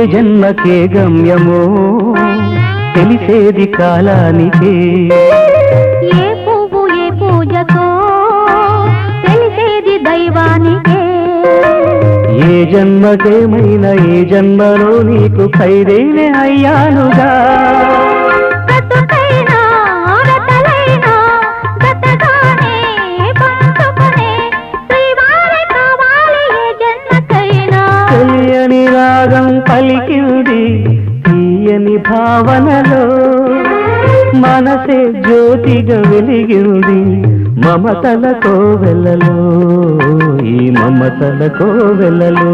జన్మకే గమ్యమో తెలిసేది కాలానికే. ఏ పువ్వు ఏ పూజతో తెలిసేది దైవానికే. ఏ జన్మకేమైనా ఏ జన్మలో నీకు ఖైరేనే అయ్యానుగా. తెలియని రాగం పలికింది తీయని భావనలో, మనసే జ్యోతిగా వెలిగింది మమతల కోవెలలో, ఈ మమతల కోవెలలో.